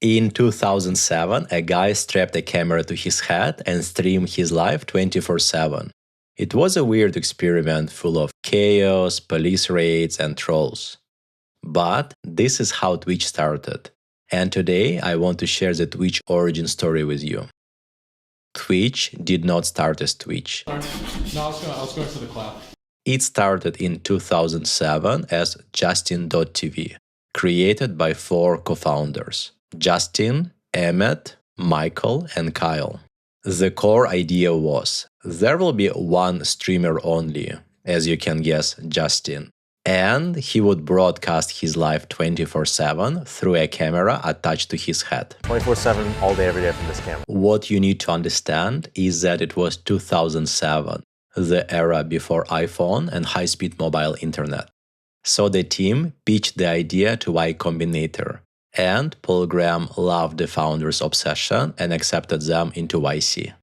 In 2007, a guy strapped a camera to his head and streamed his life 24/7. It was a weird experiment full of chaos, police raids, and trolls. But this is how Twitch started. And today I want to share the Twitch origin story with you. Twitch did not start as Twitch. No, I was going for the clap. It started in 2007 as Justin.tv, created by 4 co-founders: Justin, Emmett, Michael, and Kyle. The core idea was there will be one streamer only, as you can guess, Justin, and he would broadcast his live 24/7 through a camera attached to his head. 24/7, all day, every day from this camera. What you need to understand is that it was 2007, the era before iPhone and high-speed mobile internet. So the team pitched the idea to Y Combinator, and Paul Graham loved the founders' obsession and accepted them into YC.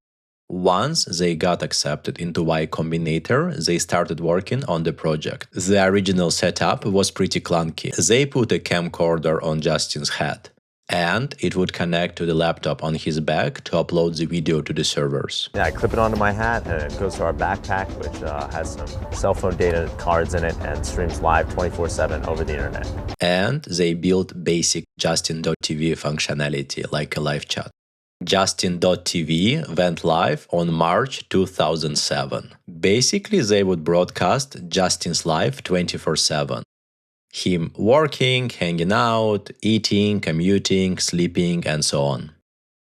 Once they got accepted into Y Combinator, they started working on the project. The original setup was pretty clunky. They put a camcorder on Justin's head, and it would connect to the laptop on his back to upload the video to the servers. Yeah, I clip it onto my hat and it goes to our backpack, which has some cell phone data cards in it and streams live 24/7 over the internet. And they built basic Justin.tv functionality like a live chat. Justin.tv went live on March 2007. Basically, they would broadcast Justin's live 24/7. Him working, hanging out, eating, commuting, sleeping, and so on.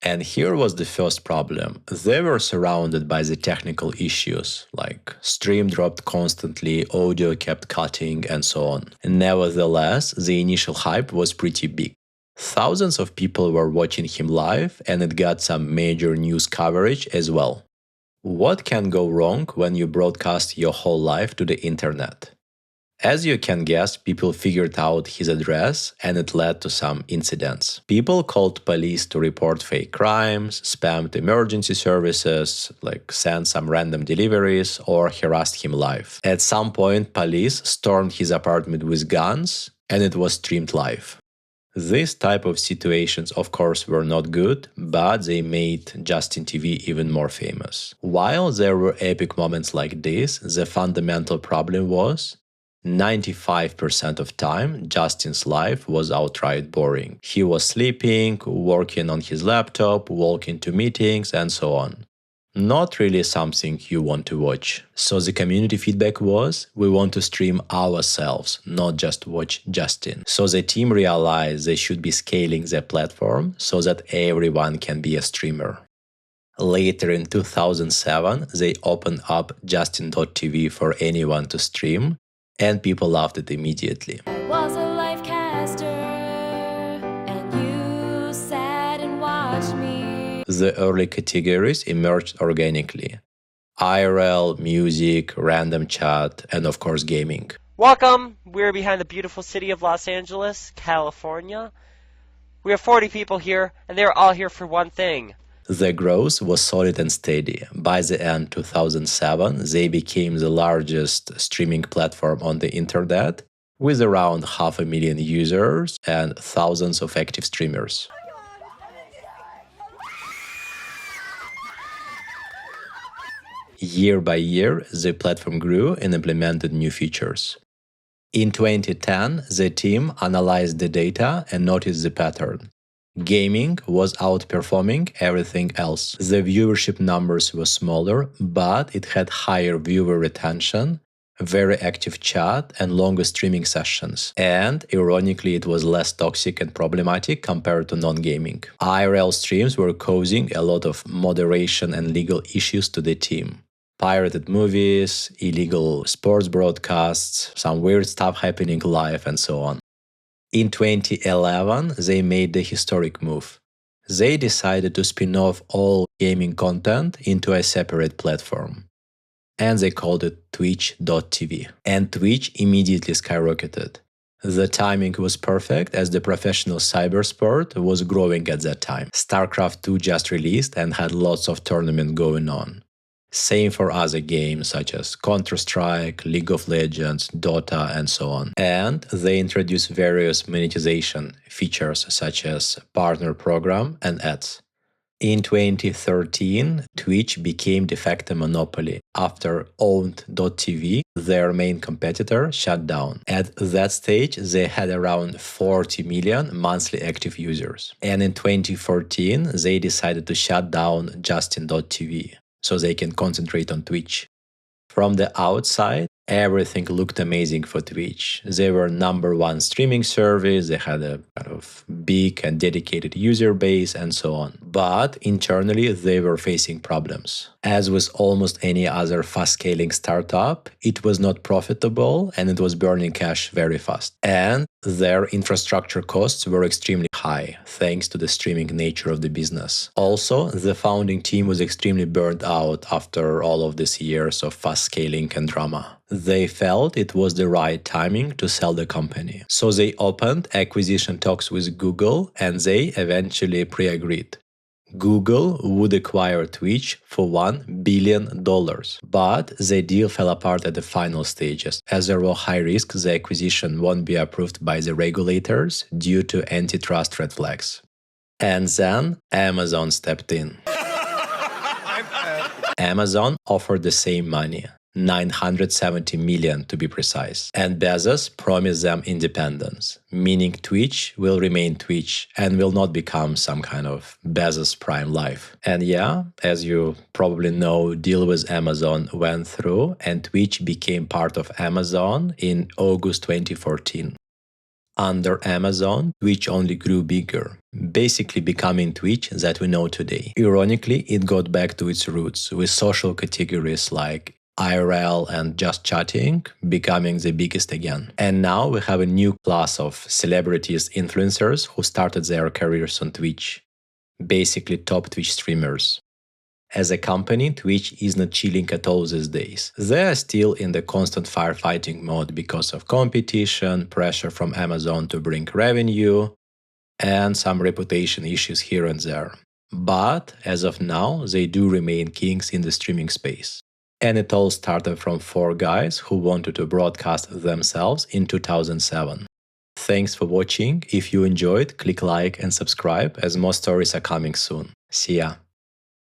And here was the first problem. They were surrounded by the technical issues, like stream dropped constantly, audio kept cutting, and so on. Nevertheless, the initial hype was pretty big. Thousands of people were watching him live, and it got some major news coverage as well. What can go wrong when you broadcast your whole life to the internet? As you can guess, people figured out his address, and it led to some incidents. People called police to report fake crimes, spammed emergency services, like sent some random deliveries, or harassed him live. At some point, police stormed his apartment with guns, and it was streamed live. These type of situations, of course, were not good, but they made Justin TV even more famous. While there were epic moments like this, the fundamental problem was 95% of time, Justin's life was outright boring. He was sleeping, working on his laptop, walking to meetings, and so on. Not really something you want to watch. So the community feedback was, we want to stream ourselves, not just watch Justin. So the team realized they should be scaling their platform so that everyone can be a streamer. Later in 2007, they opened up Justin.tv for anyone to stream, and people loved it immediately. I was a live caster, and you sat and watched me. The early categories emerged organically: IRL, music, random chat, and of course gaming. Welcome! We're behind the beautiful city of Los Angeles, California. We have 40 people here, and they're all here for one thing. The growth was solid and steady. By the end 2007, they became the largest streaming platform on the internet, with around 500,000 users and thousands of active streamers. Year by year, the platform grew and implemented new features. In 2010, the team analyzed the data and noticed the pattern. Gaming was outperforming everything else. The viewership numbers were smaller, but it had higher viewer retention, very active chat, and longer streaming sessions. And, ironically, it was less toxic and problematic compared to non-gaming. IRL streams were causing a lot of moderation and legal issues to the team. Pirated movies, illegal sports broadcasts, some weird stuff happening live, and so on. In 2011, they made the historic move. They decided to spin off all gaming content into a separate platform. And they called it Twitch.tv. And Twitch immediately skyrocketed. The timing was perfect as the professional cybersport was growing at that time. StarCraft 2 just released and had lots of tournaments going on. Same for other games such as Counter-Strike, League of Legends, Dota, and so on. And they introduce various monetization features such as partner program and ads. In 2013, Twitch became de facto monopoly after Owned.tv, their main competitor, shut down. At that stage, they had around 40 million monthly active users. And in 2014, they decided to shut down Justin.tv so they can concentrate on Twitch. From the outside, everything looked amazing for Twitch. They were #1 streaming service, they had a kind of big and dedicated user base and so on. But internally, they were facing problems. As with almost any other fast-scaling startup, it was not profitable and it was burning cash very fast. And their infrastructure costs were extremely high, thanks to the streaming nature of the business. Also, the founding team was extremely burnt out after all of these years of fast scaling and drama. They felt it was the right timing to sell the company. So they opened acquisition talks with Google and they eventually pre-agreed. Google would acquire Twitch for $1 billion, but the deal fell apart at the final stages, as there were high risks the acquisition won't be approved by the regulators due to antitrust red flags. And then Amazon stepped in. Amazon offered the same money, $970 million to be precise. And Bezos promised them independence, meaning Twitch will remain Twitch and will not become some kind of Bezos Prime Life. And yeah, as you probably know, deal with Amazon went through and Twitch became part of Amazon in August 2014. Under Amazon, Twitch only grew bigger, basically becoming Twitch that we know today. Ironically, it got back to its roots, with social categories like IRL and just chatting becoming the biggest again. And now we have a new class of celebrities, influencers who started their careers on Twitch, basically top Twitch streamers. As a company, Twitch is not chilling at all these days. They are still in the constant firefighting mode because of competition, pressure from Amazon to bring revenue, and some reputation issues here and there. But as of now, they do remain kings in the streaming space. And it all started from 4 guys who wanted to broadcast themselves in 2007. Thanks for watching. If you enjoyed, click like and subscribe as more stories are coming soon. See ya!